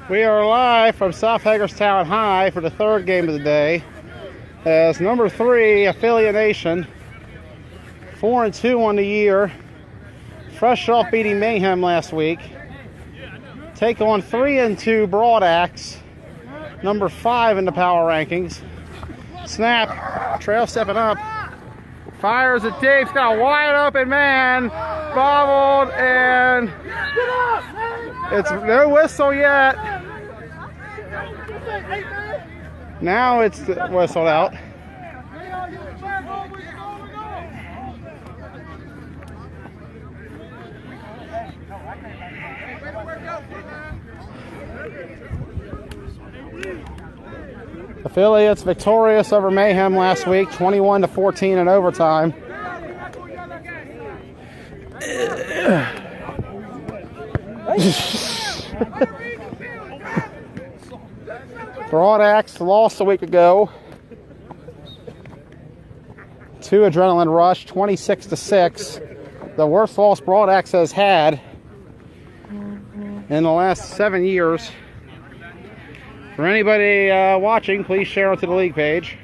We are live from South Hagerstown High for the third game of the day. As number 3, Affiliate Nation, 4-2 on the year, fresh off beating Mayhem last week, take on 3-2 Broad Axe, number 5 in the power rankings. Snap, Trail stepping up, fires it deep, it's got a wide open man, bobbled, and it's no whistle yet. Now it's whistled out. Affiliates victorious over Mayhem last week, 21-14 in overtime. Broad Axe lost a week ago. 2 Adrenaline Rush, 26-6. The worst loss Broad Axe has had in the last 7 years. For anybody watching, please share it to the league page.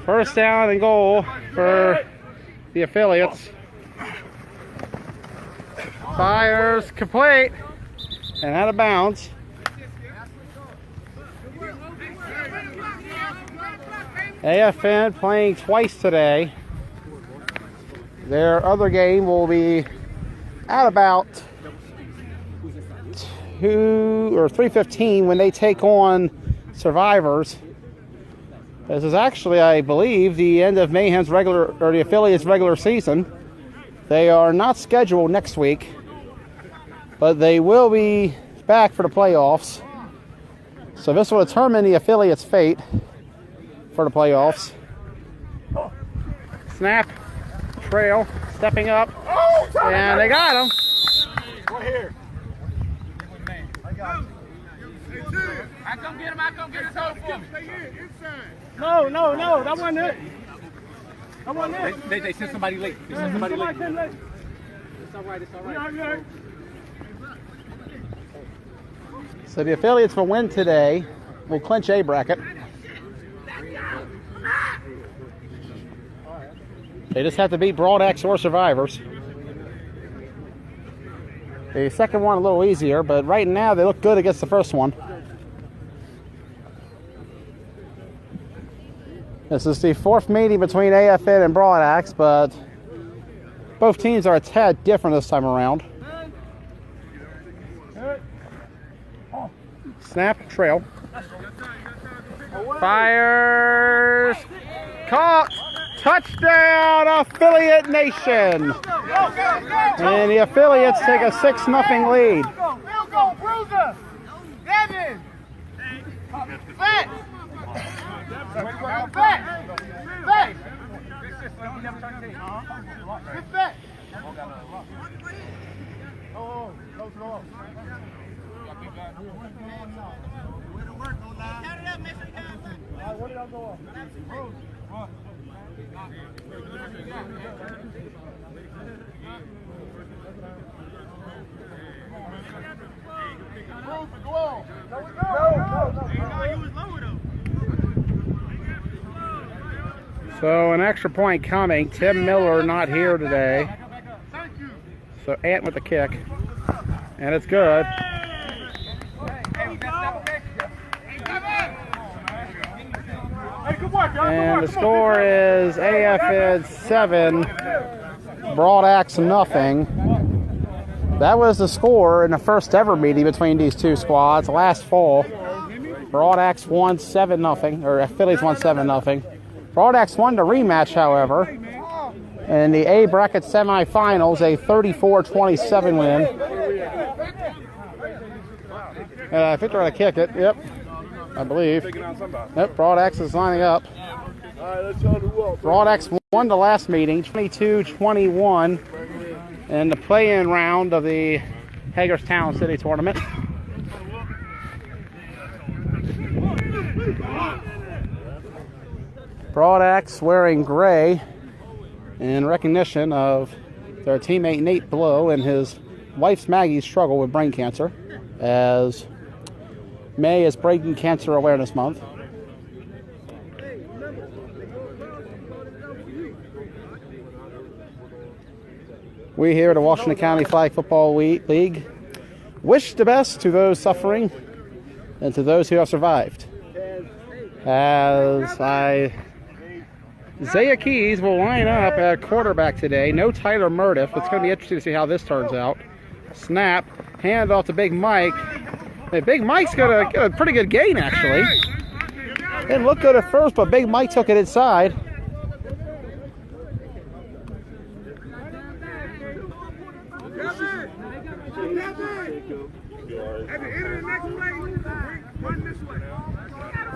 First down and goal for the Affiliates. Fires complete and out of bounds. AFN playing twice today. Their other game will be at about 2 or 3:15 when they take on Survivors. This is actually, I believe, the end of Mayhem's the Affiliates' regular season. They are not scheduled next week, but they will be back for the playoffs. So this will determine the Affiliates' fate for the playoffs. Snap, Trail, stepping up, and they got him. Right here. I come get him, I come get his hoe for me. No, that wasn't it. That wasn't it. They sent somebody late. They sent somebody late. It's all right. So the Affiliates will win today. Will clinch A bracket. They just have to beat Broad Axe or Survivors. The second one a little easier, but right now they look good against the first one. This is the 4th meeting between AFN and Broad Axe, but both teams are a tad different this time around. Snap, Trail. Fires. Caught. Touchdown, Affiliate Nation. And the Affiliates take a 6-0 lead. Field goal, Bruiser. Devin. Back. Back. Get back. Oh, close it off. Way to work, no lie. Count it up, Mr. Johnson. All right, what did I go off? What? So an extra point coming. Tim Miller not here today. So Ant with the kick. And it's good. And the score is AFN 7, Broad Axe 0. That was the score in the first ever meeting between these two squads last fall. Broad Axe won 7-0, or Affiliates won 7-0. Broad Axe won the rematch, however, in the A bracket semifinals, a 34-27 win. I think they're going to kick it. Yep, I believe. Yep, Broad Axe is lining up. Broad Axe won the last meeting, 22-21, in the play-in round of the Hagerstown City Tournament. Broad Axe wearing gray in recognition of their teammate Nate Blow in his wife's Maggie's struggle with brain cancer, as May is Brain Cancer Awareness Month. We here at the Washington County Flag Football League wish the best to those suffering and to those who have survived. As Isaiah Keys will line up at quarterback today. No Tyler Murdiff. It's going to be interesting to see how this turns out. Snap. Hand off to Big Mike. Hey, Big Mike's got a pretty good gain, actually. Didn't look good at first, but Big Mike took it inside.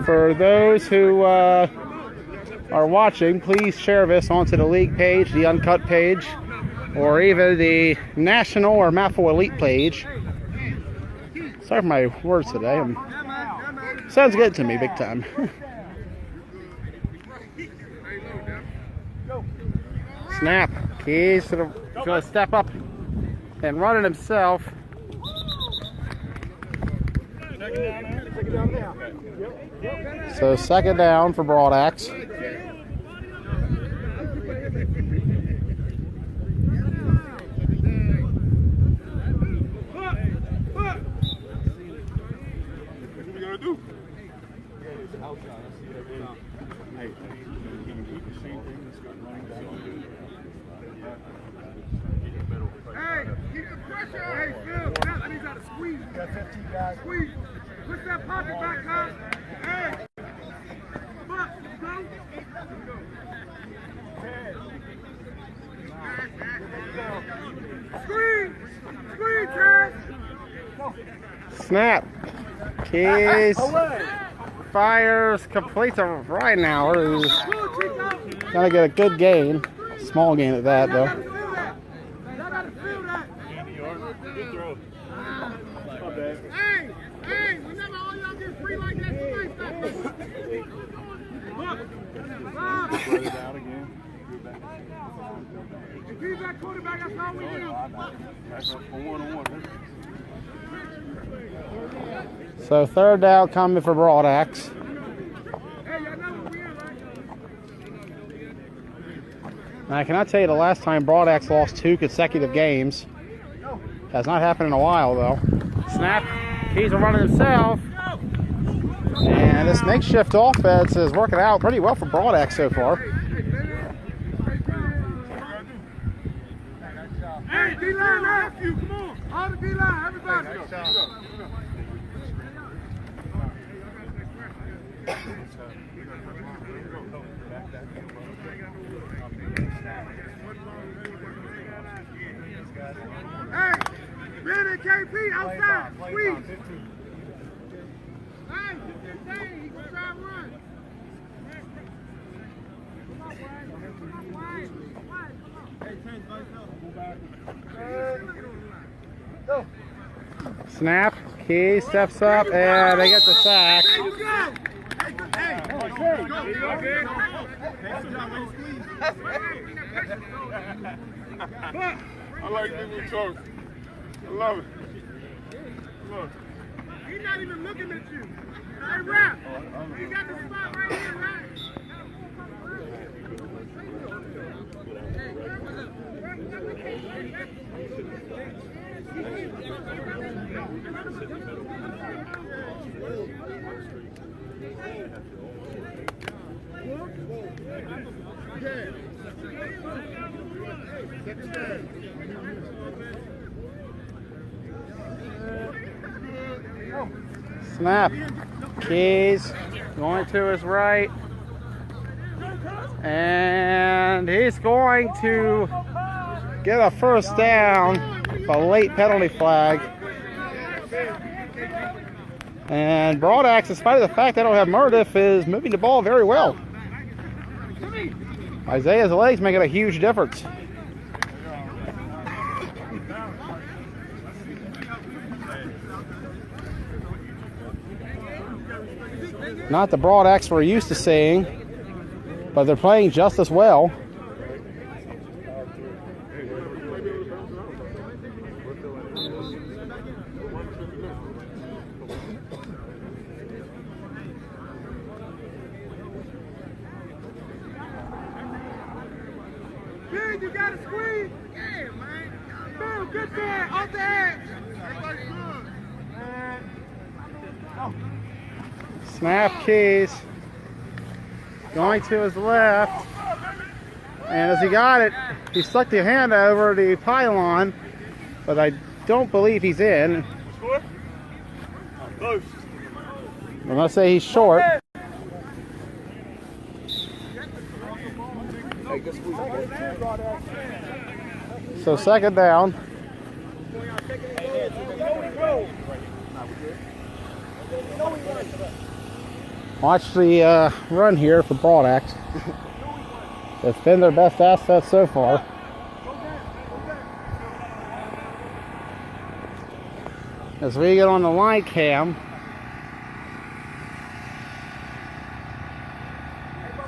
For those who are watching, please share this onto the league page, the Uncut page, or even the National or MAFO Elite page. Sorry for my words today. Sounds good to me, big time. Snap. Keys going to step up and run it himself. So second down for Broadaxe. Squeeze. Push that pocket back, huh? Hey. Screen, Chad. Snap. Keys fires, completes a right now. Gonna get a good gain. Small gain at that, though. Hey, whenever all y'all get free like that, somebody stop. Spread it out again. If he's that quarterback, that's all we do. That's up for 1-on-1. So third down coming for Broadaxe. Hey, y'all know what we in, right? I cannot tell you the last time Broadaxe lost 2 consecutive games. Has not happened in a while, though. Snap. Keys will run it himself. And this makeshift offense is working out pretty well for Broadaxe so far. Hey, D-line, after you. Come on. All the D-line, everybody. Hey, Ben and KP outside. Squeeze. Hey, he can try and run. Snap. Key steps up, and they get the sack. I like people talk. I love it. Look. He's not even looking at you. Hey, Rap. You got the spot right here, Rap. Snap. Keys going to his right. And he's going to get a first down. A late penalty flag. And Broadaxe, despite the fact they don't have Murdiff, is moving the ball very well. Isaiah's legs making a huge difference. Not the Broadaxe we're used to seeing, but they're playing just as well. you got to squeeze. Yeah, man. Bill, good there. Off the edge. Everybody's good. Snap Keys. Going to his left. And as he got it, he stuck the hand over the pylon, but I don't believe he's in. Close. I'm going to say he's short. So second down. Watch the run here for Broadax. It's been their best asset so far. As we get on the line cam,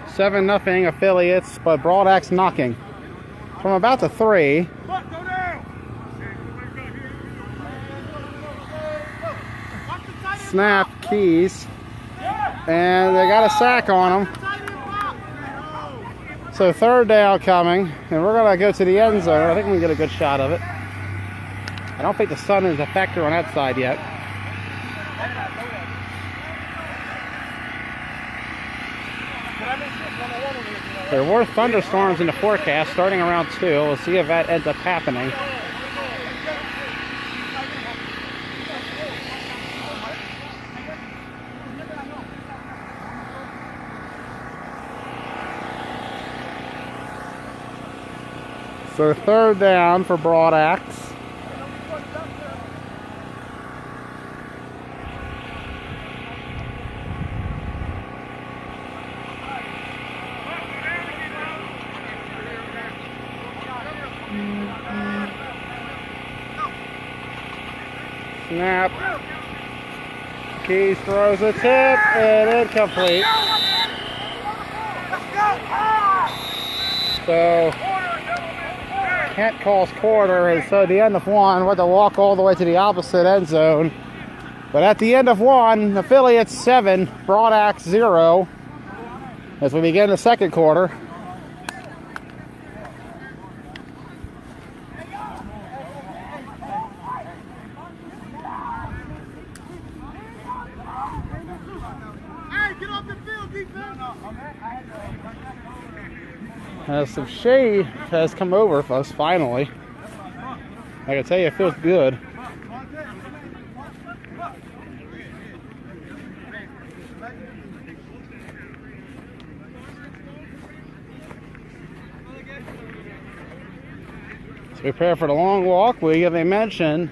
7-0 affiliates, but Broadax knocking from about the 3. Snap Keys, and they got a sack on them. So third down coming, and we're gonna go to the end zone. I think we can get a good shot of it. I don't think the sun is a factor on that side yet. There were thunderstorms in the forecast starting around 2. We'll see if that ends up happening. So third down for Broadax. Snap. Keys throws a tip and incomplete. So Kent calls quarter, and so at the end of 1, we're to walk all the way to the opposite end zone. But at the end of 1, affiliates 7, Broadax 0, as we begin the second quarter. Hey, get off the field, defense. Some shade has come over for us finally. I can tell you it feels good. To prepare for the long walk, we give a mention.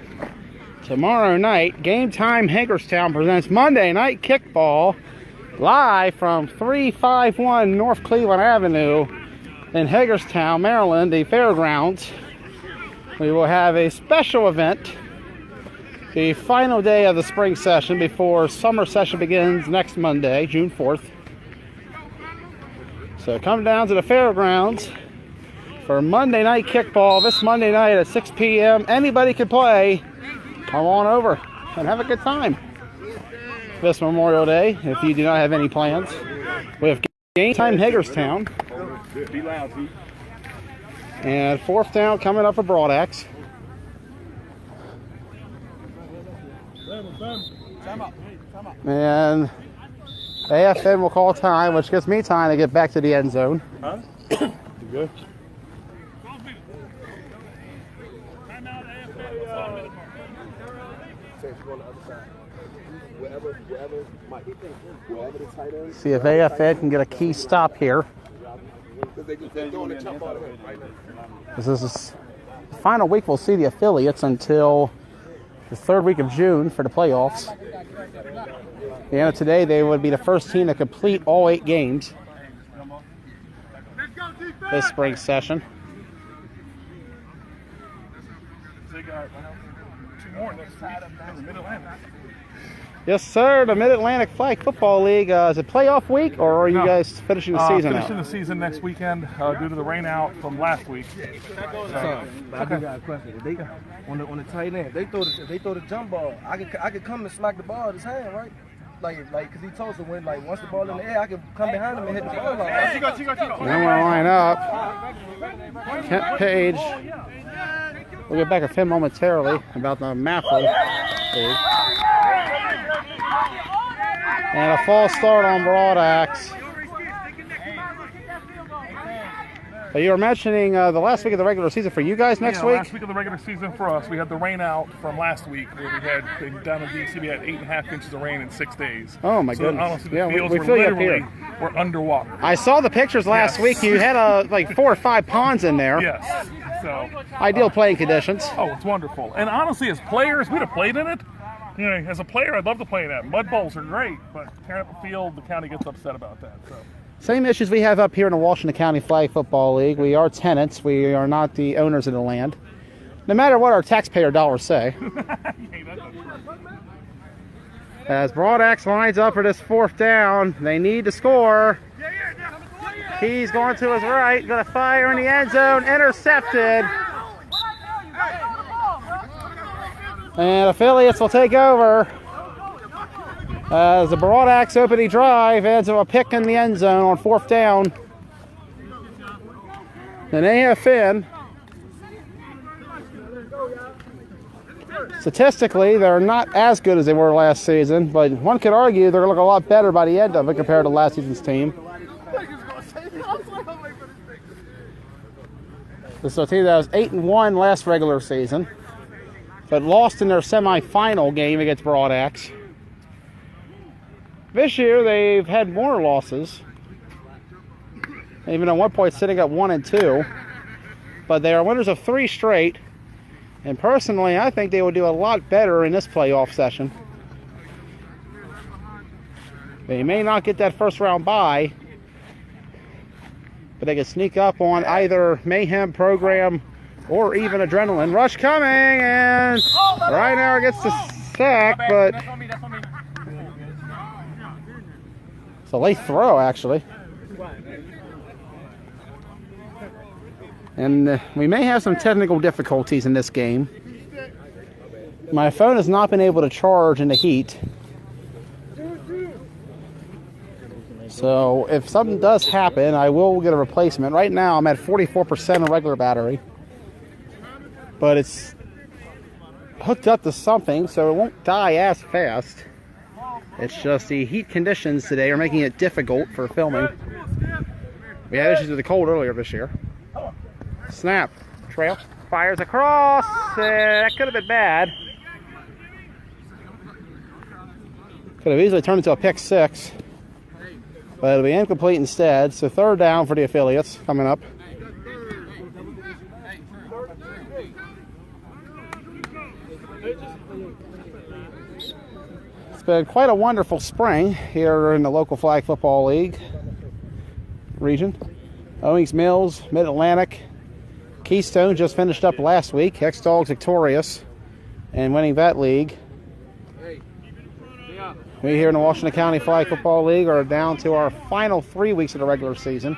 Tomorrow night, Game Time Hagerstown presents Monday Night Kickball live from 351 North Cleveland Avenue in Hagerstown, Maryland, the fairgrounds. We will have a special event, the final day of the spring session before summer session begins next Monday, June 4th. So come down to the fairgrounds for Monday Night Kickball this Monday night at 6 p.m. Anybody can play. Come on over and have a good time this Memorial Day if you do not have any plans. We have Game Time Hagerstown. Be loud, Pete. And fourth down coming up for Broadax. And AFN will call time, which gives me time to get back to the end zone. Huh? You good? See if AFN can get a key stop here. This is the final week we'll see the affiliates until the third week of June for the playoffs. At the end of today, they would be the first team to complete all 8 games this spring session. They got 2 more next week in the Mid-Atlantic. Yes, sir. The Mid-Atlantic Flag Football League. Is it playoff week, or are you guys finishing the season Finishing out? the season next weekend due to the rain out from last week. So, I do got a question. They, on the tight end, they throw the jump ball. I could come and smack the ball at his hand, right? because he told us when, like, once the ball in the air, I can come behind him and hit the ball. Like, Then we'll line up. Kent Page. We'll get back a film momentarily about the Maple League. And a false start on Broadax. You were mentioning the last week of the regular season for you guys next week? Last week of the regular season for us. We had the rain out from last week where we had, down in D.C., we had 8.5 inches of rain in 6 days. Oh, my so goodness. Honestly, the yeah, fields we were feel you up literally, here. we're underwater. I saw the pictures last week. You had like 4 or 5 ponds in there. Yes. So ideal playing conditions. Oh, it's wonderful. And honestly, as players, we'd have played in it. You know, as a player, I'd love to play in that. Mud bowls are great, but tearing up the field, the county gets upset about that. So. Same issues we have up here in the Washington County Flag Football League. We are tenants. We are not the owners of the land. No matter what our taxpayer dollars say. As Broadax lines up for this 4th down, they need to score. He's going to his right, going to fire in the end zone, intercepted. And affiliates will take over. As the Broadax opening drive ends with a pick in the end zone on 4th down. And AFN, statistically, they're not as good as they were last season, but one could argue they're going to look a lot better by the end of it compared to last season's team. This is a team that was 8-1 last regular season, but lost in their semifinal game against Broadax. This year, they've had more losses, even at one point sitting at 1-2. But they are winners of 3 straight. And personally, I think they will do a lot better in this playoff session. They may not get that first round bye, but they can sneak up on either Mayhem Program or even Adrenaline. Rush coming, and right now gets the sack, but it's a late throw, actually. And we may have some technical difficulties in this game. My phone has not been able to charge in the heat. So if something does happen, I will get a replacement. Right now, I'm at 44% of regular battery. But it's hooked up to something, so it won't die as fast. It's just the heat conditions today are making it difficult for filming. We had issues with the cold earlier this year. Snap. Trail. Fires across. That could have been bad. Could have easily turned into a pick 6. But it'll be incomplete instead. So 3rd down for the affiliates coming up. It's been quite a wonderful spring here in the local Flag Football League region. Owings Mills, Mid-Atlantic, Keystone just finished up last week. X-Dogs victorious and winning that league. We here in the Washington County Flag Football League are down to our final 3 weeks of the regular season.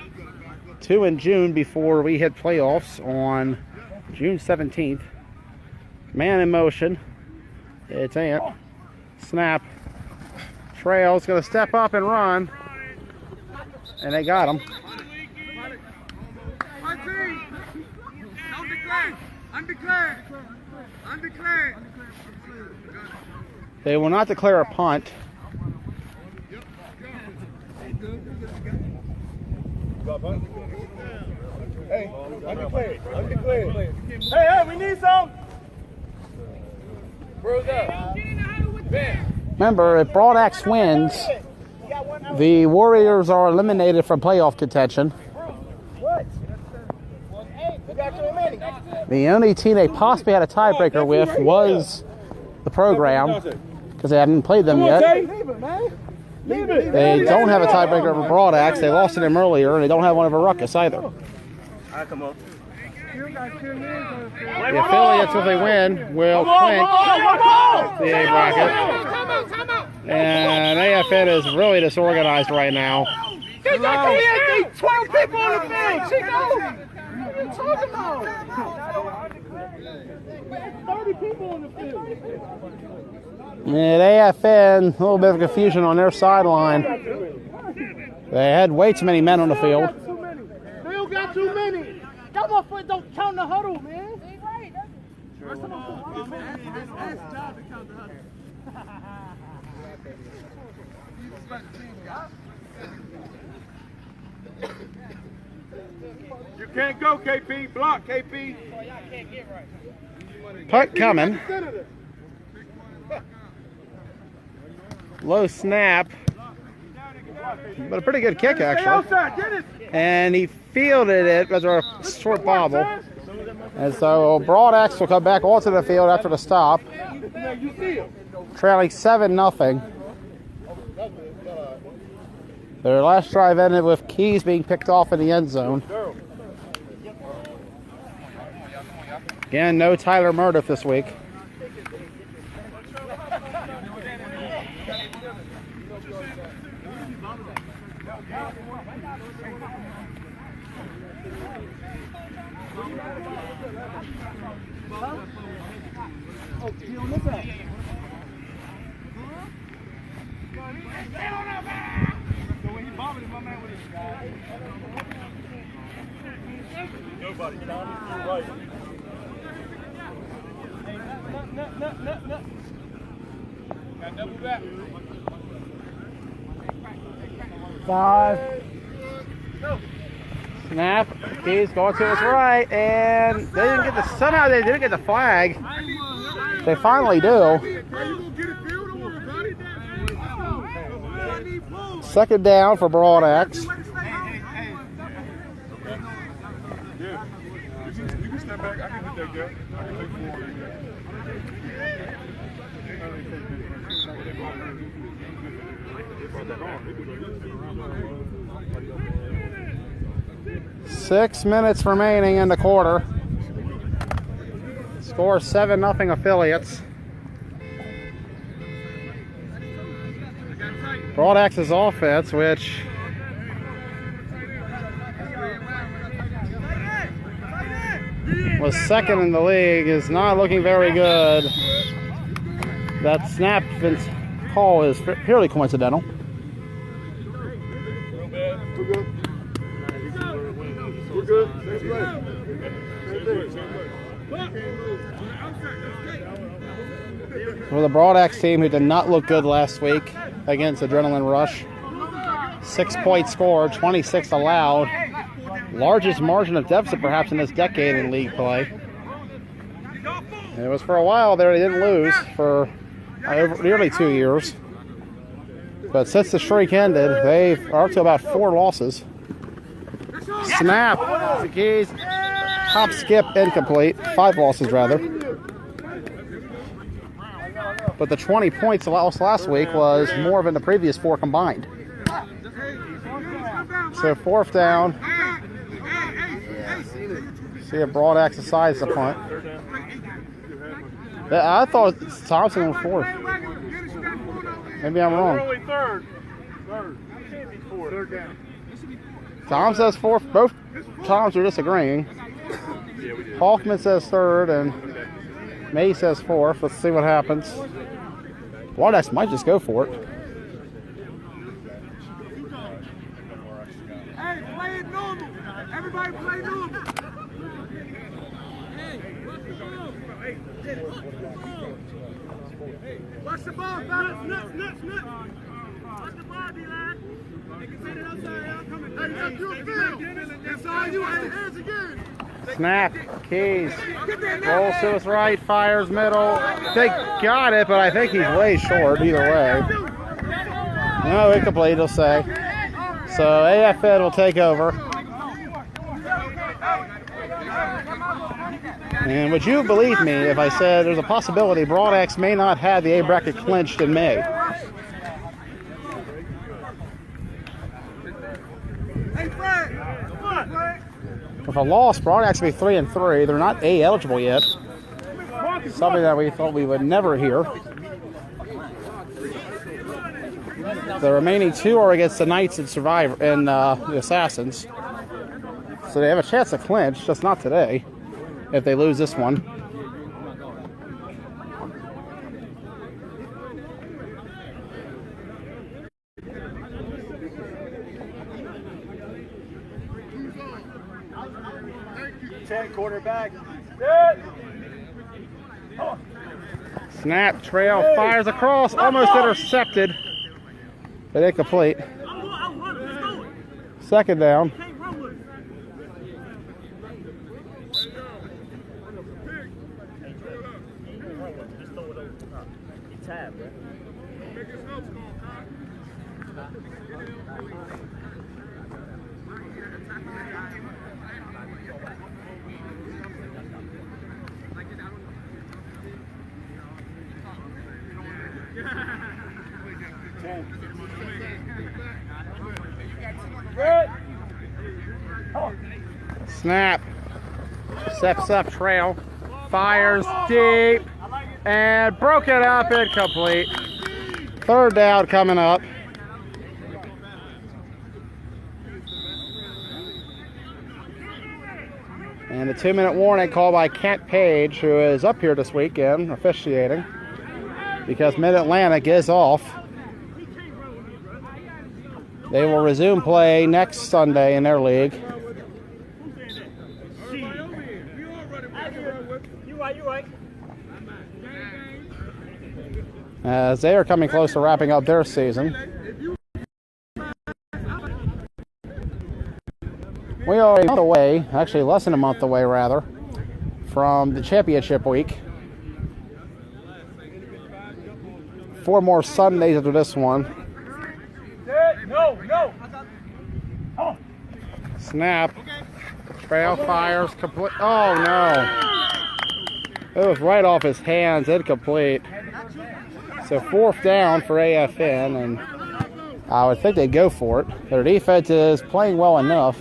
2 in June before we hit playoffs on June 17th. Man in motion. It's Ant. Snap. Trail's going to step up and run. And they got him. Undeclared. They will not declare a punt. Hey, undeclared. Hey, we need some. Bros up. Remember, if Broadax wins, the Warriors are eliminated from playoff contention. The only team they possibly had a tiebreaker with was the program, because they haven't played them yet. They don't have a tiebreaker over Broadax. They lost to them earlier, and they don't have one over Ruckus either. The affiliates, if they win, will clinch the A bracket. And AFN is really disorganized right now. They got 12 people on the field. Chico, what are you talking about? 30 people on the field. At AFN, a little bit of confusion on their sideline. They had way too many men on the field. Bill got too many. That motherfucker don't count the huddle, man. You can't go, KP. Block, KP. Punt coming. Low snap. But a pretty good kick, actually. And he fielded it as a short bobble. And so Broadax will come back onto the field after the stop. Trailing 7-0. Their last drive ended with Keys being picked off in the end zone. Again, no Tyler Murdiff this week. Nobody, Tommy. You're right. Got double back. 5. Snap. Keys going to his right, and they didn't get the. Somehow they didn't get the flag. They finally do. Second down for Broadax. Yeah. You can step back. I can hit that guy. I can take 4 6 minutes remaining in the quarter. Score 7-0 Affiliates. Broadax's offense, which was second in the league, is not looking very good. That snap call is purely coincidental. We're good. Same play. For the Broadax team, who did not look good last week against Adrenaline Rush. 6-point score, 26 allowed. Largest margin of deficit perhaps in this decade in league play. And it was for a while there they didn't lose for nearly 2 years. But since the streak ended, they are up to about 4 losses. Snap. The Keys. Hop, skip, incomplete. 5 losses, rather. But the 20 points lost last week was more than the previous 4 combined. So 4th down. See if Broadax decides to punt. I thought Thompson was 4th. Maybe I'm wrong. Only third. Third down. Tom says 4th. Both Toms are disagreeing. Hoffman says 3rd, and May says 4th. Let's see what happens. Broadax might just go for it. Hey, play it normal. Everybody play normal. Watch the ball, fellas. Nuts. Watch the ball, D-line. They can send it outside. Y'all coming. Hey, you got your field. It's all you. Hands again. Snap. Keys. Rolls to his right. Fires middle. They got it, but I think he's way short either way. No, incomplete, he'll say. So AFN will take over. And would you believe me if I said there's a possibility Broadax may not have the A bracket clinched in May? With a loss, Broadax will be 3-3. They're not A eligible yet. Something that we thought we would never hear. The remaining 2 are against the Knights and Survivor and the Assassins. So they have a chance to clinch, just not today, if they lose this one. 10, quarterback. Snap, trail, fires across, almost intercepted, but incomplete. Second down. Snap, steps up, trail, fires deep, and broke it up, incomplete. Third down coming up. And a 2-minute warning called by Kent Page, who is up here this weekend officiating, because Mid-Atlantic is off. They will resume play next Sunday in their league. As they are coming close to wrapping up their season. We are a month away, actually less than a month away rather, from the championship week. 4 more Sundays after this one. Snap. Trail fires complete. Oh no. It was right off his hands, incomplete. So 4th down for AFN, and I would think they'd go for it. Their defense is playing well enough.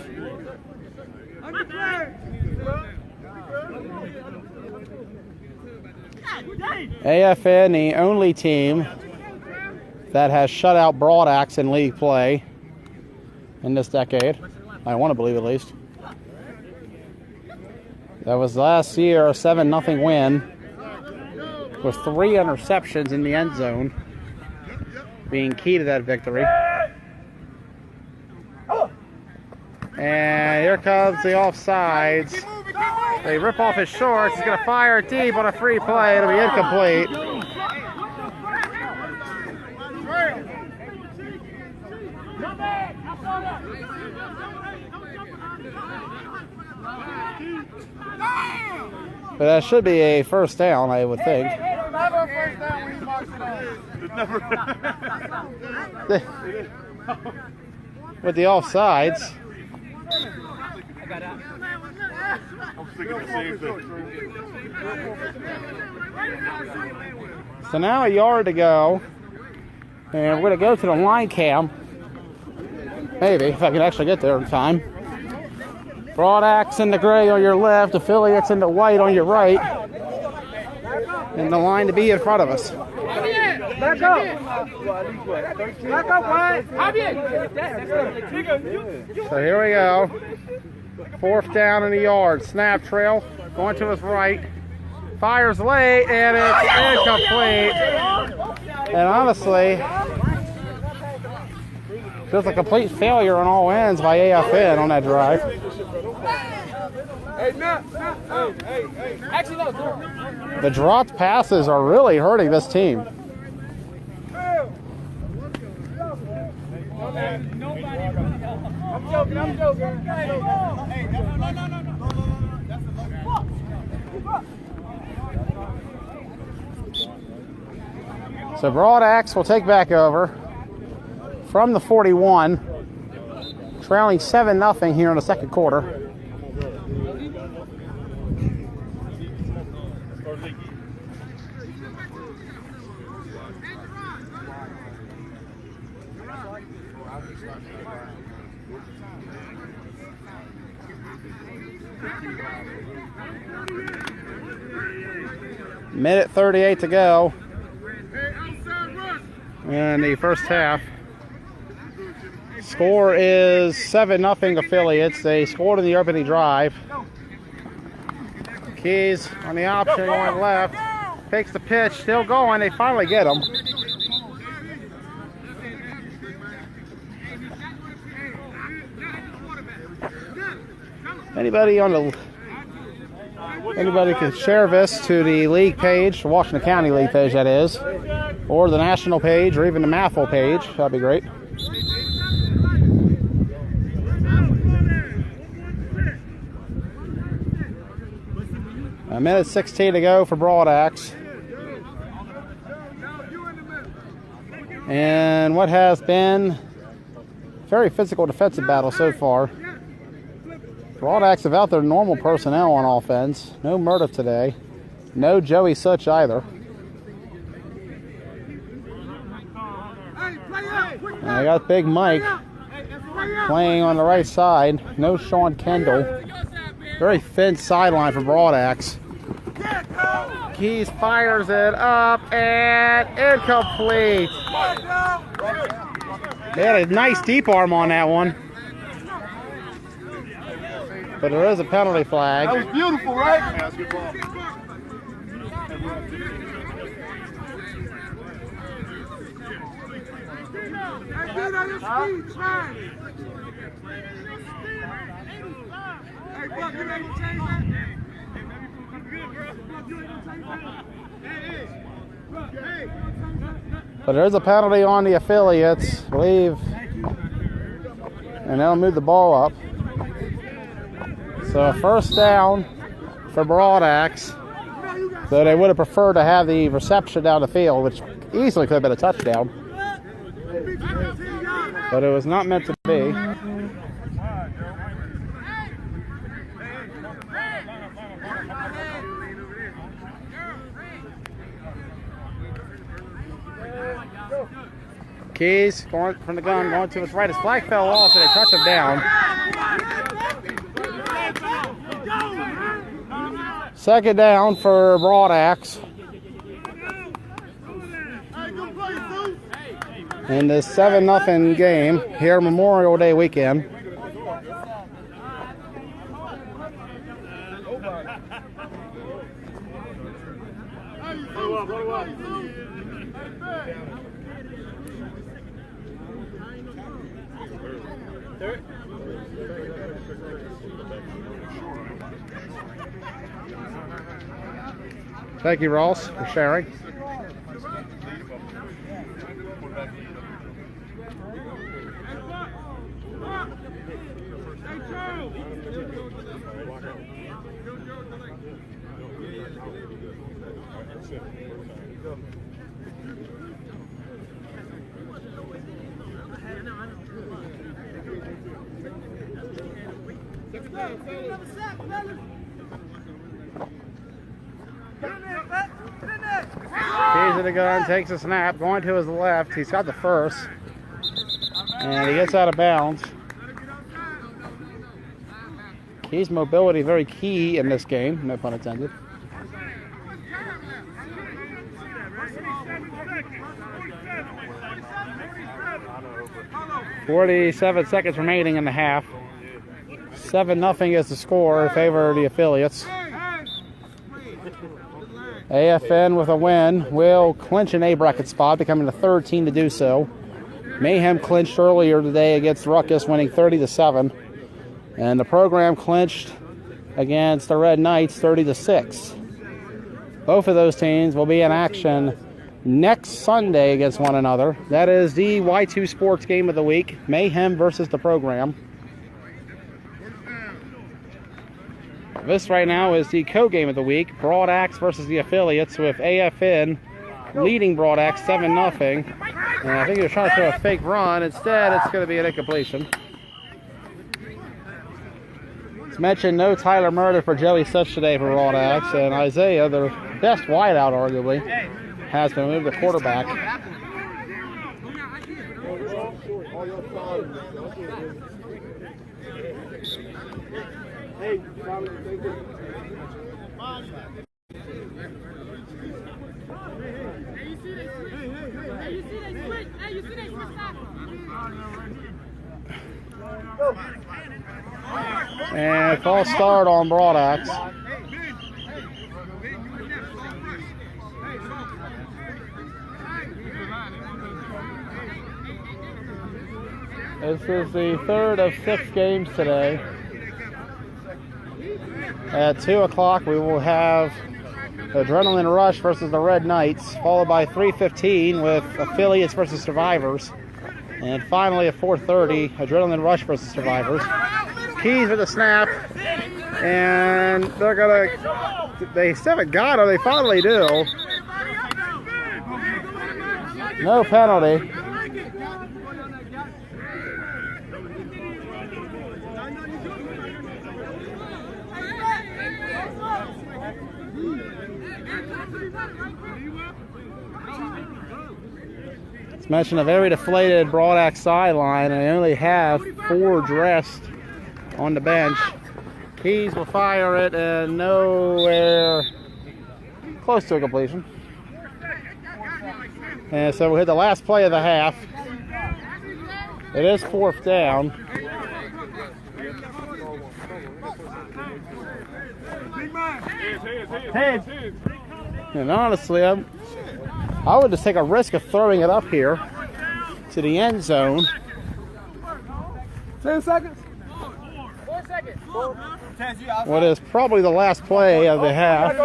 AFN, the only team that has shut out Broadaxe in league play in this decade. I want to believe at least. That was last year, a 7-0 win with 3 interceptions in the end zone being key to that victory. And here comes the offsides. They rip off his shorts. He's going to fire deep on a free play. It'll be incomplete. But that should be a first down, I would think. With the offsides. So now a yard to go. And we're going to go to the line cam. Maybe, if I can actually get there in time. Broadaxe in the gray on your left, Affiliates in the white on your right. And the line to be in front of us. Back up! Back up, Wyatt! So here we go. 4th down in the yard. Snap, trail, going to his right. Fires late, and it's incomplete. And honestly, feels a complete failure on all ends by AFN on that drive. The dropped passes are really hurting this team. I'm joking. So Broadaxe will take back over from the 41, trailing 7-0 here in the second quarter. Minute 38 to go in the first half. Score is 7-0 Affiliates. They scored in the opening drive. Keys on the option going left. Takes the pitch, still going. They finally get him. Anybody on the Anybody can share this to the league page, the Washington County League page, that is, or the national page, or even the Mathel page. That'd be great. A minute 16 to go for Broadaxe. And what has been a very physical defensive battle so far. Broadaxe have out their normal personnel on offense. No Murdoch today. No Joey Such either. And I got Big Mike playing on the right side. No Sean Kendall. Very thin sideline for Broadaxe. Keys fires it up and incomplete. They had a nice deep arm on that one. But there is a penalty flag. That was beautiful, right? Yeah, that's good ball. But there's a penalty on the affiliates, I believe, and they'll move the ball up. So a first down for Broadaxe. So they would have preferred to have the reception down the field, which easily could have been a touchdown. But it was not meant to be. Keys going from the gun, going to his right. His flag fell off and they touch him down. Second down for Broadaxe. In this 7-0 game here Memorial Day weekend. Thank you, Ross, for sharing. Keys of the gun, takes a snap, going to his left. He's got the first. And he gets out of bounds. Keys' mobility very key in this game, no pun intended. .47 seconds remaining in the half. 7-0 is the score in favor of the affiliates. AFN with a win will clinch an A bracket spot, becoming the third team to do so. Mayhem clinched earlier today against Ruckus, winning 30-7. And the program clinched against the Red Knights 30-6. Both of those teams will be in action next Sunday against one another. That is the Y2 Sports game of the week, Mayhem versus the program. This right now is the co-game of the week, Broadaxe versus the affiliates, with AFN leading Broadaxe 7-0. And I think he was trying to throw a fake run. Instead, it's going to be an incompletion. It's mentioned no Tyler Murder for Joey Such today for Broadaxe, and Isaiah, their best wideout arguably, has been moved to quarterback. Hey, And false start on Broadaxe. This is the third of 6 games today. At 2 o'clock, we will have Adrenaline Rush versus the Red Knights, followed by 3:15 with Affiliates versus Survivors. And finally at 4:30, Adrenaline Rush versus Survivors. Keys with the snap. And they're gonna, they still haven't got him, they finally do. No penalty. It's mentioned a very deflated Broad Axe sideline, and they only have 4 dressed on the bench. Keys will fire it, and nowhere close to a completion. And so we hit the last play of the half. It is 4th down. Heads. And honestly, I would just take a risk of throwing it up here to the end zone. 10 seconds. 4 seconds. What is probably the last play of the half,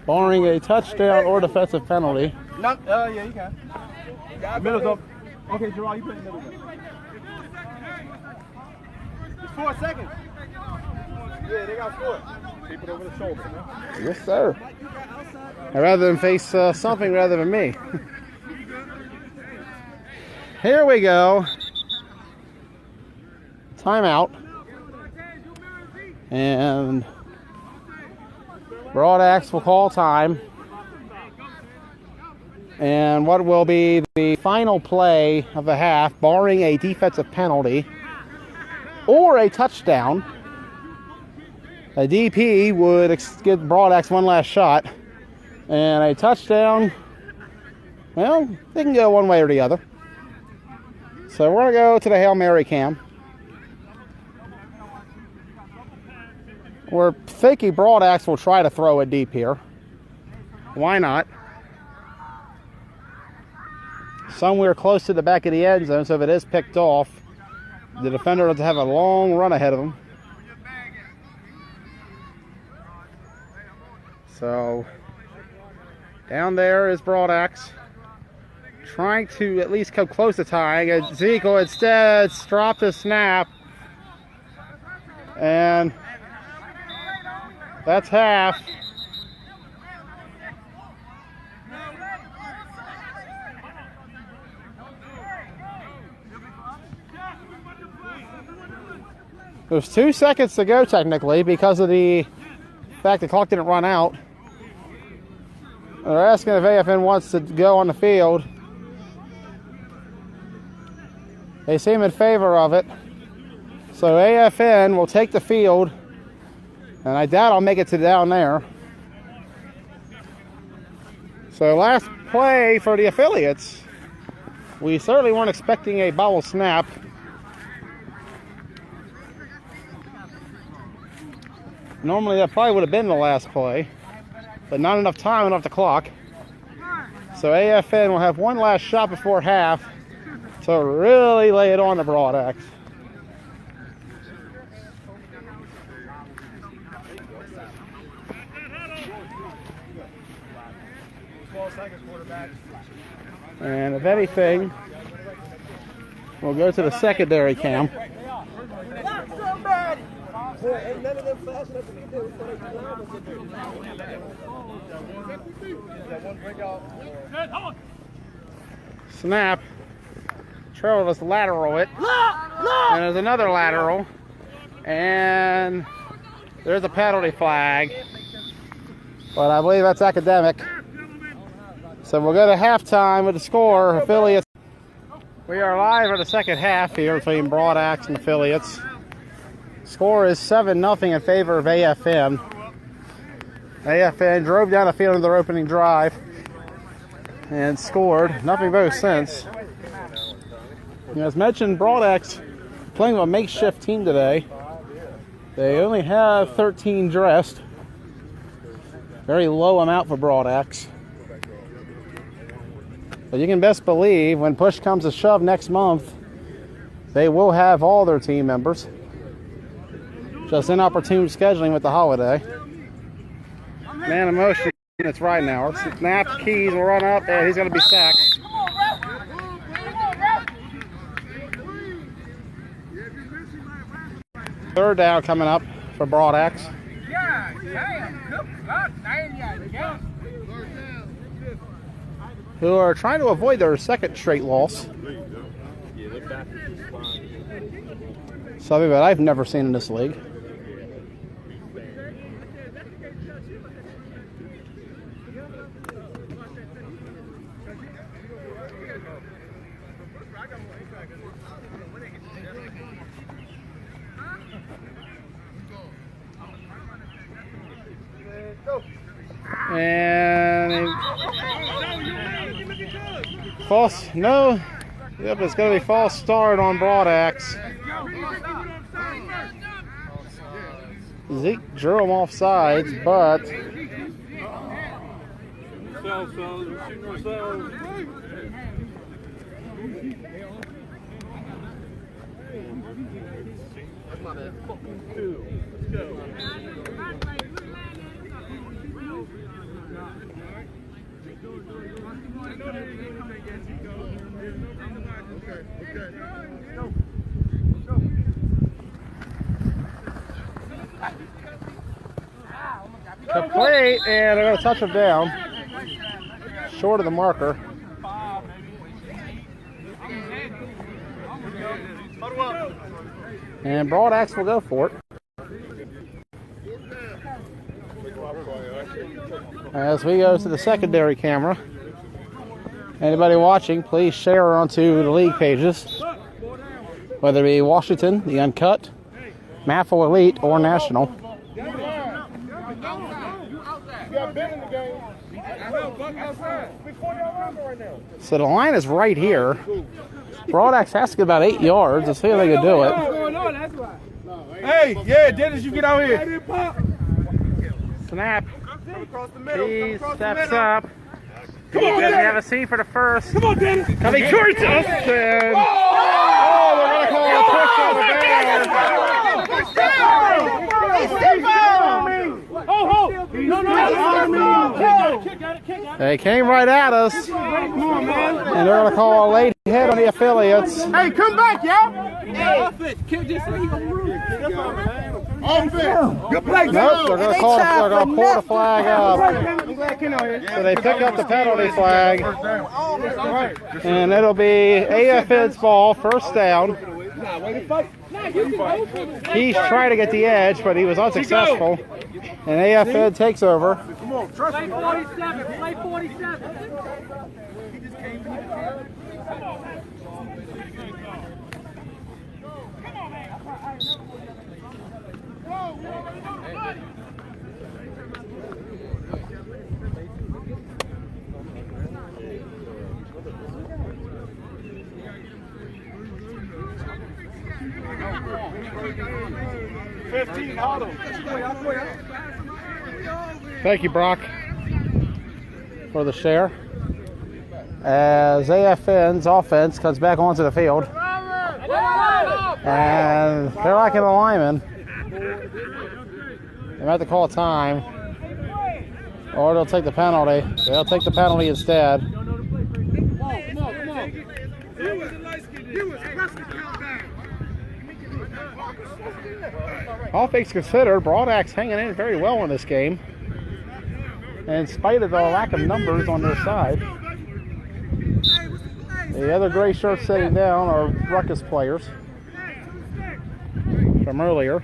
barring a touchdown or defensive penalty. Yeah, you can. Middle's up. Okay, Gerard, you put it in the middle. It's 4 seconds. Yeah, they got scored. Keep it over the shoulder, man. Yes, sir. I'd rather than face something rather than me. Here we go. Timeout. And Broad Axe will call time. And what will be the final play of the half, barring a defensive penalty or a touchdown, a DP would give Broad Axe one last shot. And a touchdown, well, they can go one way or the other. So we're going to go to the Hail Mary cam. We're thinking Broad Axe will try to throw it deep here. Why not? Somewhere close to the back of the end zone, so if it is picked off, the defender doesn't have a long run ahead of him. So down there is Broad Axe, trying to at least come close to tying. Ezekiel instead dropped the snap, and that's half. There's 2 seconds to go technically because of the fact the clock didn't run out. They're asking if AFN wants to go on the field. They seem in favor of it. So AFN will take the field, and I doubt I'll make it to down there. So last play for the Affiliates. We certainly weren't expecting a bobble snap. Normally that probably would have been the last play, but not enough time off the clock. So AFN will have one last shot before half to really lay it on the Broad Axe. And if anything, we'll go to the secondary cam. Snap. Travis lateral it. And there's another lateral. And there's a penalty flag. But I believe that's academic. So we'll go to halftime with the score. Affiliates. We are live for the second half here between Broad Axe and Affiliates. Score is 7-0 in favor of AFN. AFN drove down the field in their opening drive and scored. Nothing both since. As mentioned, Broad Axe playing with a makeshift team today. They only have 13 dressed. Very low amount for Broad Axe. But you can best believe when push comes to shove next month, they will have all their team members. Just inopportune scheduling with the holiday. Man in motion, it's right now. Snap, Keys will run up, and he's going to be sacked. Third down coming up for Broadax. Who are trying to avoid their second straight loss. Something that I've never seen in this league. And false, no. Yep, it's going to be false start on Broadax. Zeke drew him off sides, but complete, and they're going to touch him down, short of the marker. And Broadax will go for it. As we go to the secondary camera, anybody watching, please share onto the league pages, whether it be Washington, the Uncut, Maffle Elite, or National. So the line is right here. Broadax has to get about 8 yards. Let's see if they can do it. Hey, yeah, Dennis, you get out here. Snap. He steps up. He doesn't have a seat for the first. Come on, Dennis. Coming towards us. And they're going to call a push on the They came right at us. And they're going to call a late hit on the affiliates. Hey, come back, y'all. Good play, nope, they're going to pull the flag up. So they pick up the penalty flag. And it'll be AFN's ball, first down. He's trying to get the edge, but he was unsuccessful. And AFN takes over. Play 47, play 47. Thank you, Brock, for the share. As AFN's offense comes back onto the field. And they're lacking a lineman. They might have to call a time. Or they'll take the penalty. They'll take the penalty instead. All things considered, Broadax hanging in very well in this game. And in spite of the lack of numbers on their side. The other gray shirts sitting down are Ruckus players from earlier.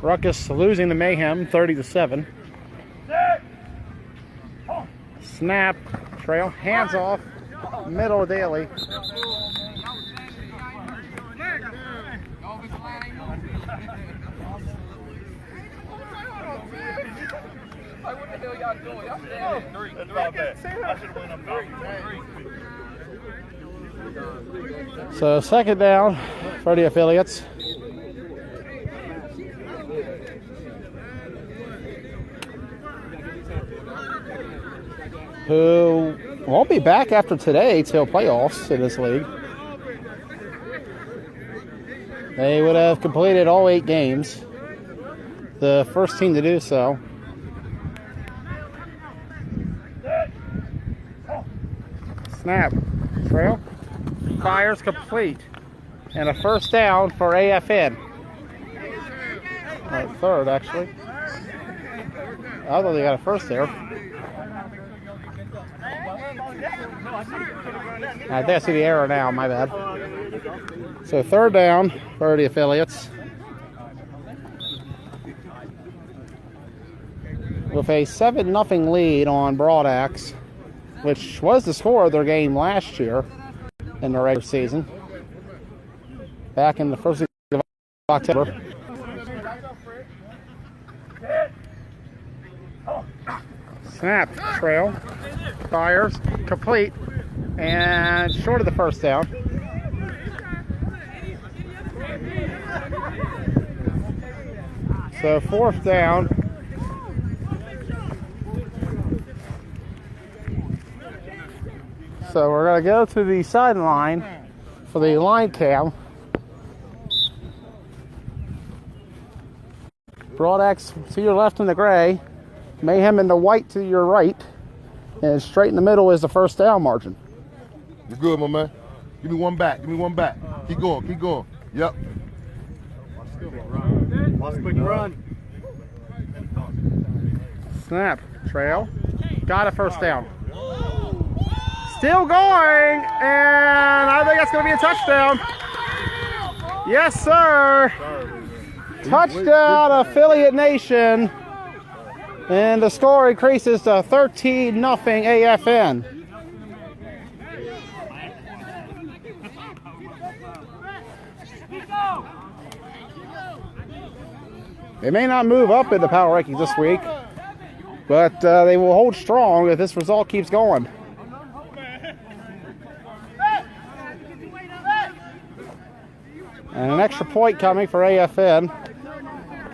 Ruckus losing to Mayhem 30-7. Snap, trail, hands off, middle of Daly. What the hell y'all doing? Y'all standing 3. That's about that. I should have went up 3. So second down for the affiliates. Who won't be back after today till playoffs in this league. They would have completed all 8 games. The first team to do so. Snap. Trail. Fires complete. And a first down for AFN. Third, actually. I thought they got a first there. I think I see the error now, my bad. So third down for the affiliates. With a 7-0 lead on Broadaxe, which was the score of their game last year in the regular season, back in the first week of October. Snap, trail, fires, complete, and short of the first down. So fourth down. So we're going to go to the sideline for the line cam. Broadaxe to your left in the gray, Mayhem in the white to your right, and straight in the middle is the first down margin. You're good, my man. Give me one back. Give me one back. Keep going. Keep going. Yep. Watch quick run. Snap, trail, got a first down. Still going, and I think that's going to be a touchdown. Yes, sir. Touchdown, Affiliate Nation. And the score increases to 13-0 AFN. They may not move up in the power rankings this week, but they will hold strong if this result keeps going. And an extra point coming for AFN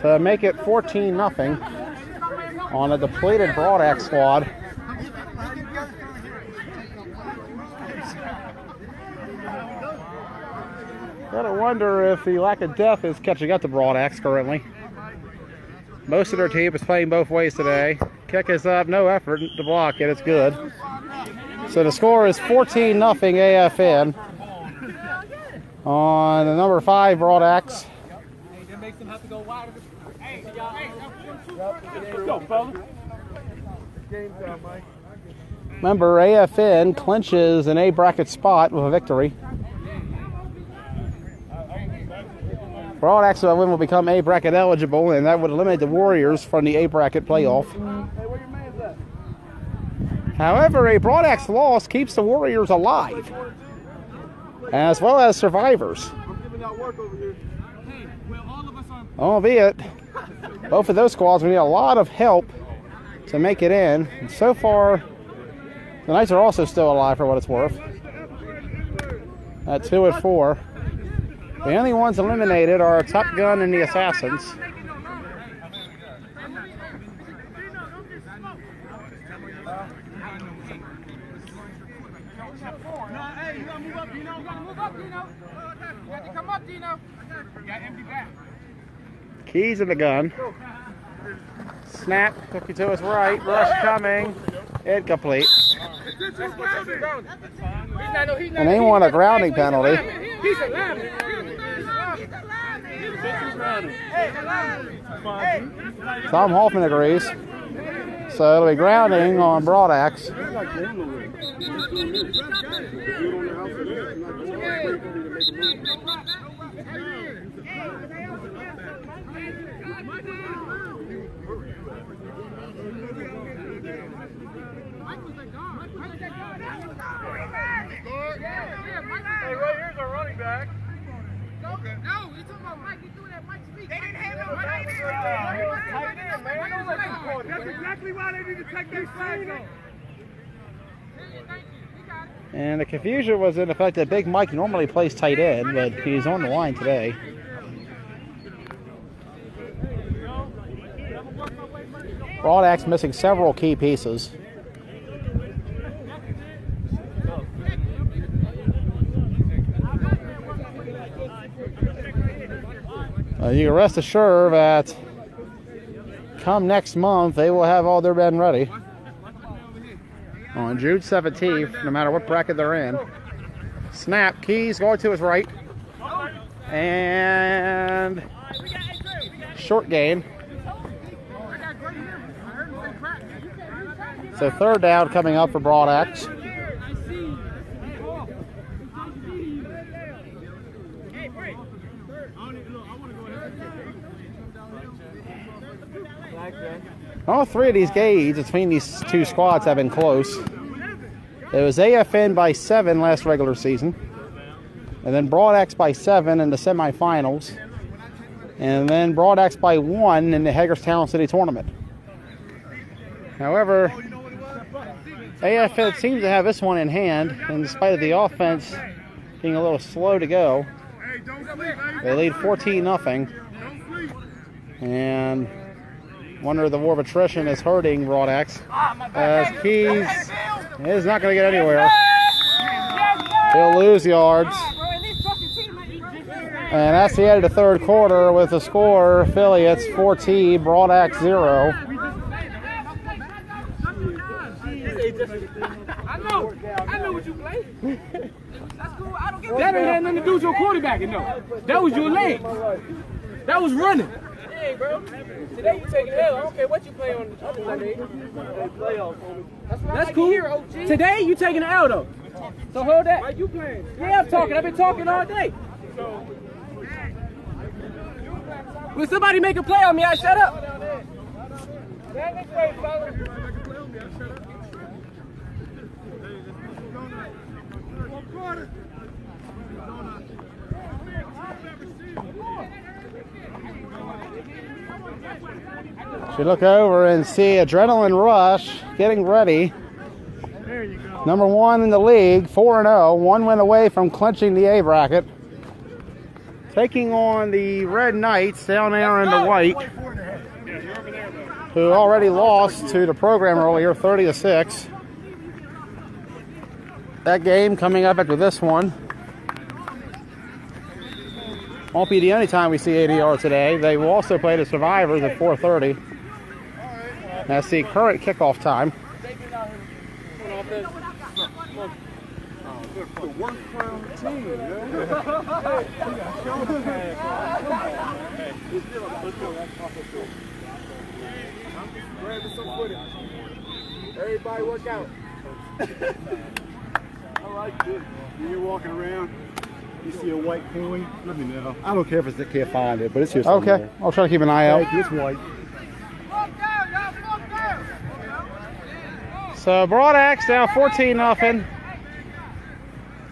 to make it 14-0 on a depleted Broadaxe squad. Gotta wonder if the lack of depth is catching up to Broadaxe currently. Most of their team is playing both ways today. Kick is up, no effort to block it, it's good. So the score is 14-0 AFN on the number 5 Broadaxe. That makes them have to go wider. Go, fella. Remember, AFN clinches an A bracket spot with a victory. Broadaxe win will become A bracket eligible, and that would eliminate the Warriors from the A bracket playoff. However, a Broadaxe loss keeps the Warriors alive, as well as survivors. Albeit, both of those squads will need a lot of help to make it in. And so far, the Knights are also still alive for what it's worth. At 2-4. The only ones eliminated are Top Gun and the Assassins. Keys in the gun. Snap, cookie to his right. Rush coming. Incomplete. And they want a grounding penalty. Tom Hoffman agrees. So it'll be grounding on Broadaxe. Hey, right here's our running back. No, you're talking about Mike. You threw that Mike's feet. They didn't have no Tight end, man. That's exactly why they need to take their flags off. And the confusion was in the fact that Big Mike normally plays tight end, but he's on the line today. Broadaxe missing several key pieces. You can rest assured that come next month, they will have all their men ready. On June 17th, no matter what bracket they're in. Snap, Keys going to his right. And short gain. So third down coming up for Broadax. All three of these games between these two squads have been close. It was AFN by 7 last regular season. And then Broadax by 7 in the semifinals. And then Broadax by 1 in the Hagerstown City tournament. However, AFN seems to have this one in hand, and despite of the offense being a little slow to go, they lead 14-0. And wonder if the war of attrition is hurting Broadax, as Keys is not going to get anywhere. He'll lose yards. And that's the end of the third quarter with the score affiliates 14, Broadax 0. I know what you play. That's cool. I don't get that. Ain't had nothing to do with your quarterbacking, though. That was your leg. That was running. Hey, bro. Today you taking L. I don't care what you play on the other side. That's cool. Today you taking the L, though. So hold that. Why you playing? Yeah, I'm talking. I've been talking all day. When somebody make a play on me, I shut up. Should look over and see Adrenaline Rush getting ready. There you go. Number 1 in the league, 4-0, 1 win away from clinching the A bracket. Taking on the Red Knights down there in the white, who already lost to the program earlier, 30-6. That game coming up after this one. Won't be the only time we see ADR today. They will also play the Survivors at 4:30. That's the current kickoff time. The worst player on the team, everybody work out. I like this. When you're walking around, you see a white coin, let me know. I don't care if they can't find it, but it's here somewhere. Okay, I'll try to keep an eye out. It's white. So Broadax down 14-0.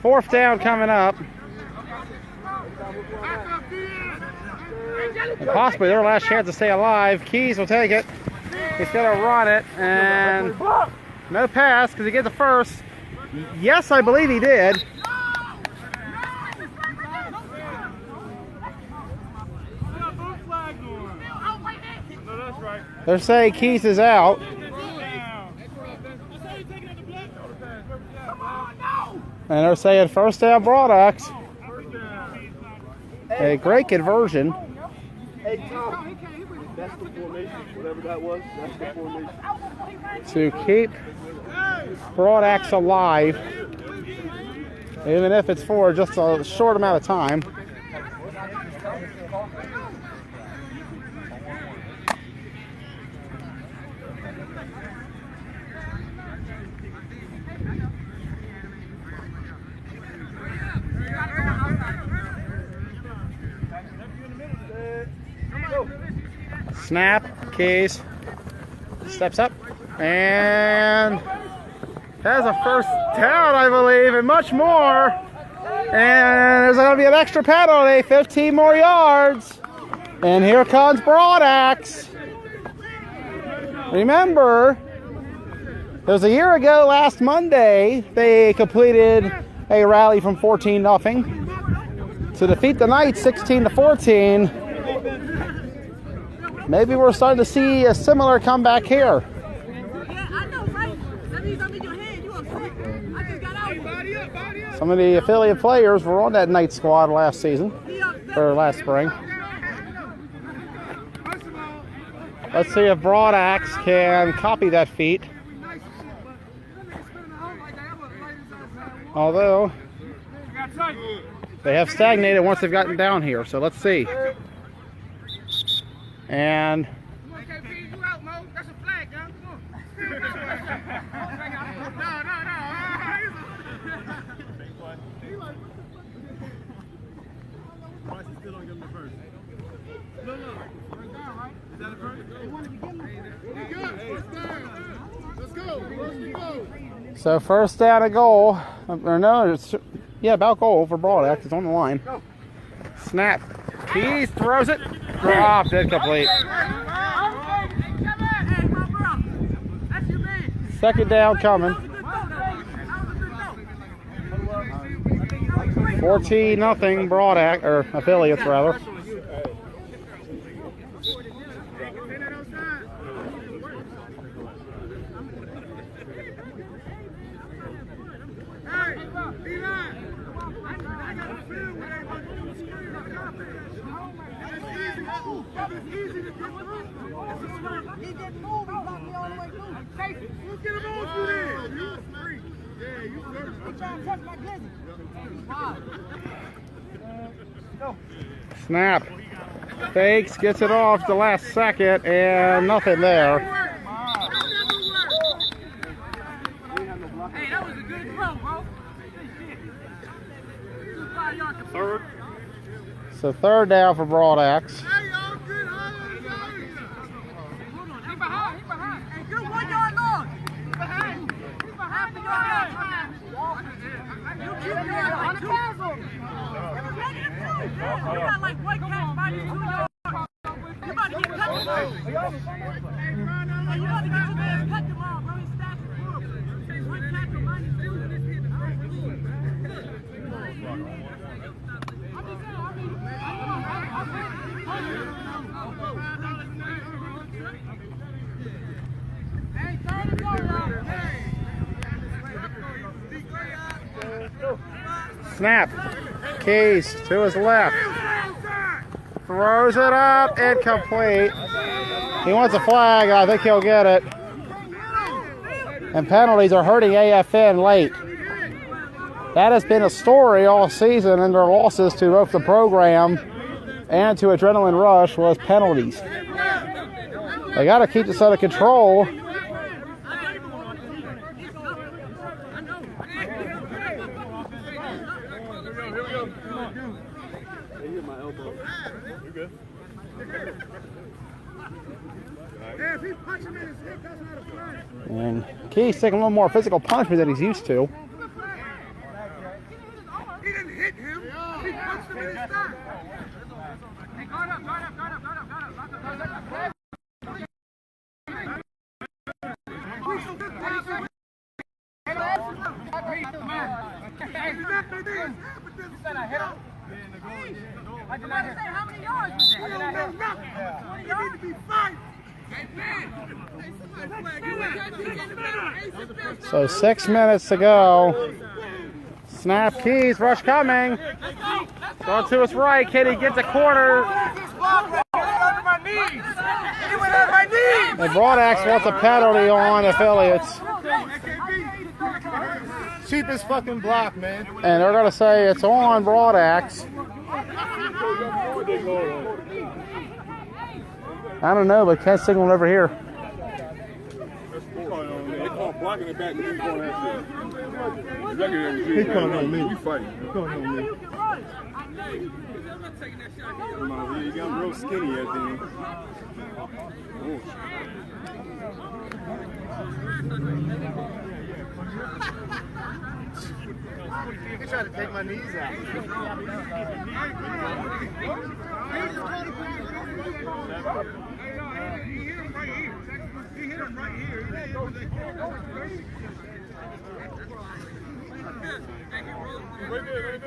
Fourth down coming up. And possibly their last chance to stay alive. Keys will take it. He's going to run it. And no pass because he gets the first. Yes, I believe he did. They're saying Keys is out. And they're saying first down Broadax. A great conversion. Hey, Tom, that's the formation, whatever that was, that's the formation. To keep Broadax alive, even if it's for just a short amount of time. Snap, Keys steps up and has a first down, I believe, and much more. And there's going to be an extra penalty, 15 more yards. And here comes Broadax. Remember, it was a year ago last Monday, they completed a rally from 14-0 to defeat the Knights 16-14. Maybe we're starting to see a similar comeback here. Yeah, I know, right? That means I'm in your head. You upset? I just got out. Some of the affiliate players were on that Knight squad last season, or last spring. Let's see if Broadaxe can copy that feat. Although they have stagnated once they've gotten down here, so let's see. And so first down a goal, or no, it's, yeah, about goal for Broadaxe. It's on the line. Snap. Keys throws it. Dropped. Incomplete. Second down coming. 14-0 Broadaxe, or affiliates rather. Snap. Fakes, gets it off the last second, and nothing there. Hey, that was a good throw, bro. Third. So third down for Broadaxe. He behind. Hey, you're 1 yard long. He's behind. Half the yard long. You keep your on the tackle. You got like one catch minus 2 yards. You about to get cut tomorrow. You about to get your man cut tomorrow, bro. His stats are horrible. One catch for minus 2. Snap. Keys to his left. Throws it up. Incomplete. He wants a flag. I think he'll get it. And penalties are hurting AFN late. That has been a story all season, and their losses to both the program and to Adrenaline Rush was penalties. They got to keep this under control. And Key's taking a little more physical punishment than he's used to. He didn't hit him. He punched him in his thigh. Hey, guard up. I did not hit him. How many yards was that? I did not hit him. You need to be fighting. So 6 minutes to go. Snap. Keys. Rush coming. Going to his right. Kitty gets a corner. And Broadaxe wants a penalty on affiliates. Cheapest fucking block, man. And they're going to say it's on Broadaxe. I don't know, but Kent's signaling over here. They call blocking it back. He's calling on me. We fighting. He's calling on me. He got real skinny at the end. He tried to take my knees out. He hit him right here. Right there.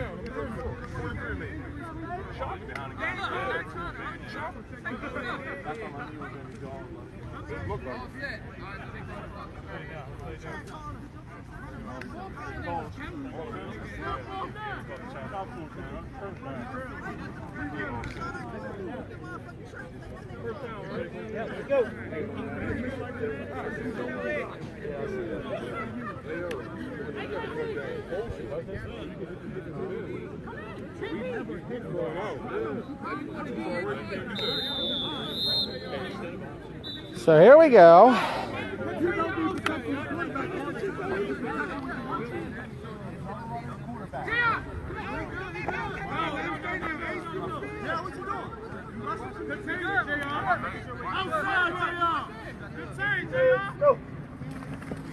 So here we go.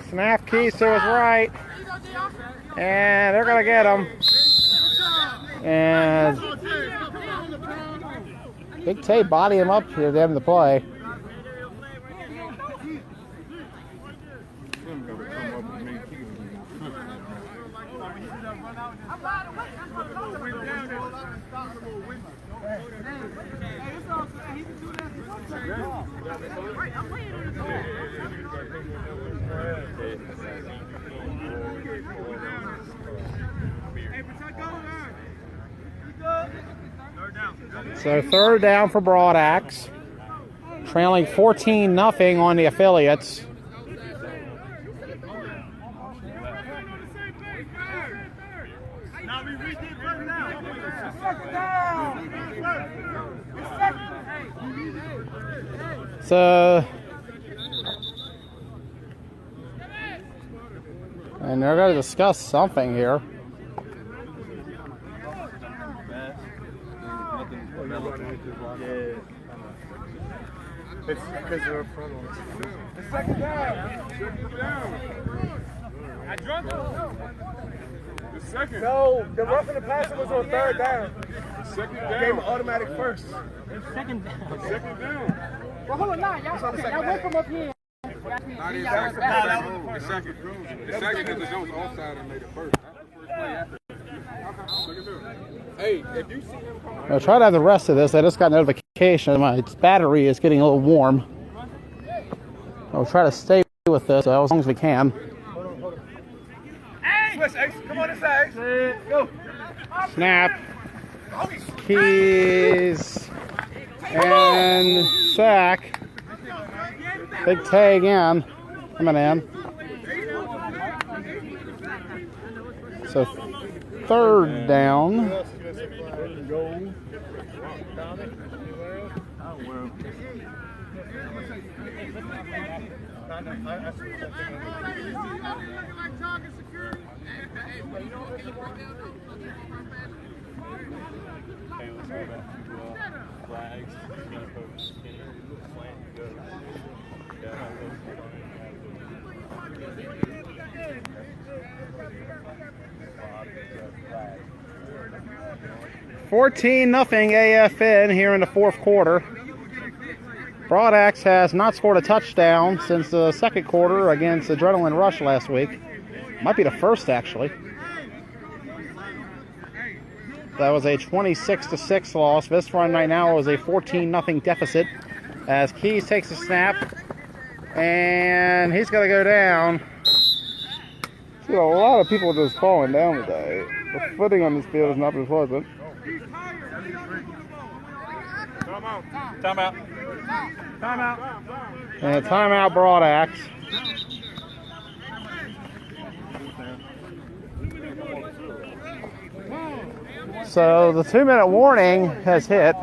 Snap Keys to his right. And they're going to get him. And Big Tay body him up for them to play. So third down for Broadaxe, trailing 14-0 on the affiliates. So, and they're going to discuss something here. It's because they're front ones. The second down. I drunk the second. No, the roughing the passer was on third down. Second down. Gave him automatic first. Second down. Second down. Well, hold on, now, y'all went from up here. The second because the Jones offside and made it first. Hey, if you see him come I'll try to have the rest of this. I just got notification my battery is getting a little warm. I'll try to stay with this as long as we can. switch, Ace. Come on inside, Ace. Go. Snap. Keys. And sack. Big Tay again. Coming in. So third down. $14-0 AFN here in the fourth quarter. Broadaxe has not scored a touchdown since the second quarter against Adrenaline Rush last week. Might be the first, actually. That was a 26-6 loss. This one right now is a 14-0 deficit as Keys takes a snap, and he's going to go down. See, a lot of people just falling down today. The footing on this field is not as pleasant. Timeout. And a timeout, Broadaxe. So the 2-minute warning has hit.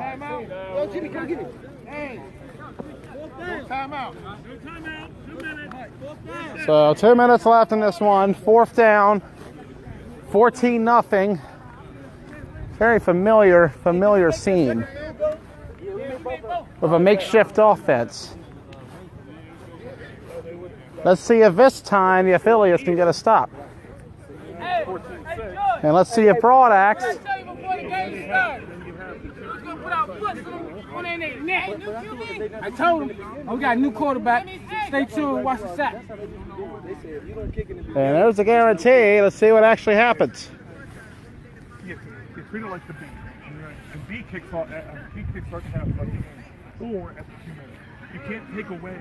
So 2 minutes left in this one. Fourth down. 14-0. Very familiar scene with a makeshift offense. Let's see if this time the affiliates can get a stop. And let's see if Broadaxe. I told him, we got a new quarterback. Stay tuned, watch the sack. And there's the guarantee. Let's see what actually happens. You treat it like the B. The B kicks off at half at the end, or at the 2 minutes. You can't take away.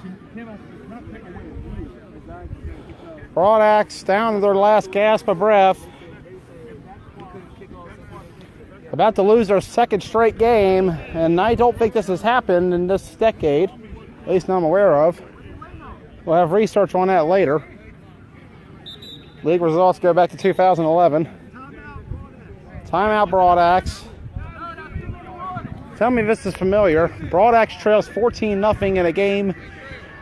You cannot take away a rule. Broadaxe down to their last gasp of breath. about to lose their second straight game, and I don't think this has happened in this decade, at least I'm aware of. We'll have research on that later. League results go back to 2011. Timeout Broadaxe. Tell me if this is familiar. Broadaxe trails 14-0 in a game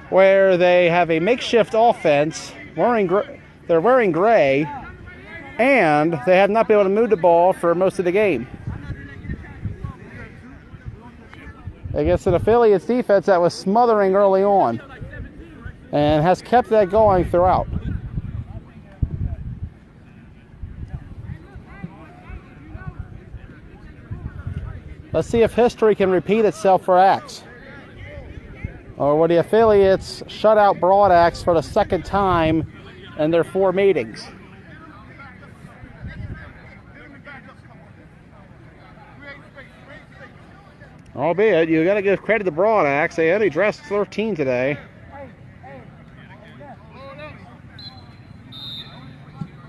where they have a makeshift offense. They're wearing gray, and they have not been able to move the ball for most of the game. Against an affiliates defense that was smothering early on and has kept that going throughout. Let's see if history can repeat itself for Axe. Or will the affiliates shut out Broadaxe for the second time in their 4 meetings? Albeit, you got to give credit to Broadaxe. They only dressed 13 today.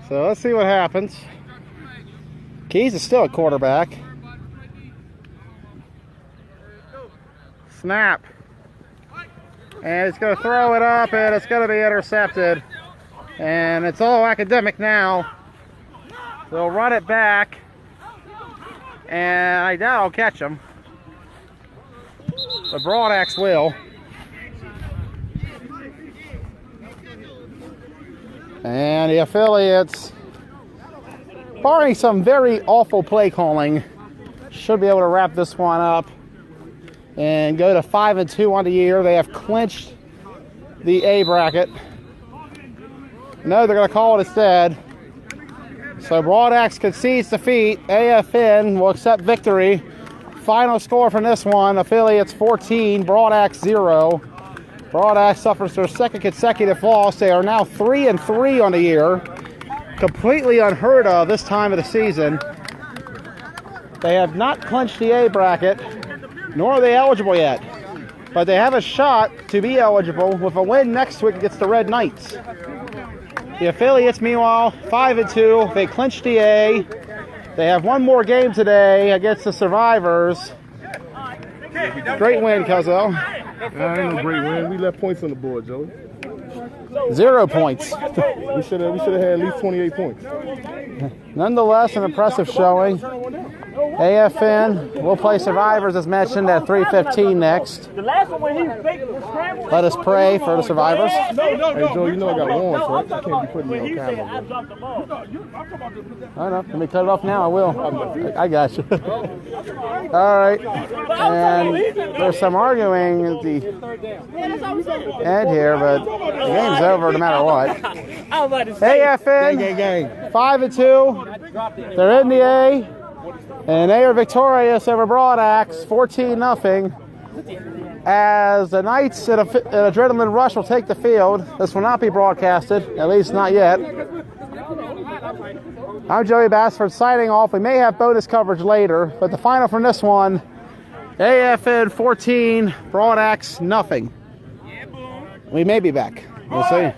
So let's see what happens. Keys is still a quarterback. Snap. And it's going to throw it up, and it's going to be intercepted. And it's all academic now. They'll run it back. And I doubt I'll catch him. But Broadaxe will. And the affiliates, barring some very awful play calling, should be able to wrap this one up and go to 5-2 on the year. They have clinched the A bracket. No, they're going to call it instead. So Broadaxe concedes defeat. AFN will accept victory. Final score from this one, affiliates 14, Broadaxe 0. Broadaxe suffers their second consecutive loss. They are now 3-3 on the year. Completely unheard of this time of the season. They have not clinched the A bracket, nor are they eligible yet. But they have a shot to be eligible with a win next week against the Red Knights. The affiliates, meanwhile, 5-2. They clinched the A. They have one more game today against the Survivors. Great win, Cuzzo. Ain't no great win. We left points on the board, Joey. 0 points. We should have had at least 28 points. Nonetheless, an impressive showing. AFN will play Survivors, as mentioned, at 3:15 next. Let us pray for the Survivors. Hey, Joe, you know I got warrants, right? I can't be putting me on camera, bro. I know. Let me cut it off now. I will. I got you. All right. And there's some arguing at the end here, but the game's over no matter what. AFN, 5-2. They're in the A. And they are victorious over Broadaxe, 14-0. As the Knights in an adrenaline rush will take the field. This will not be broadcasted, at least not yet. I'm Joey Bassford signing off. We may have bonus coverage later, but the final from this one, AFN 14, Broadaxe 0. We may be back. We'll see.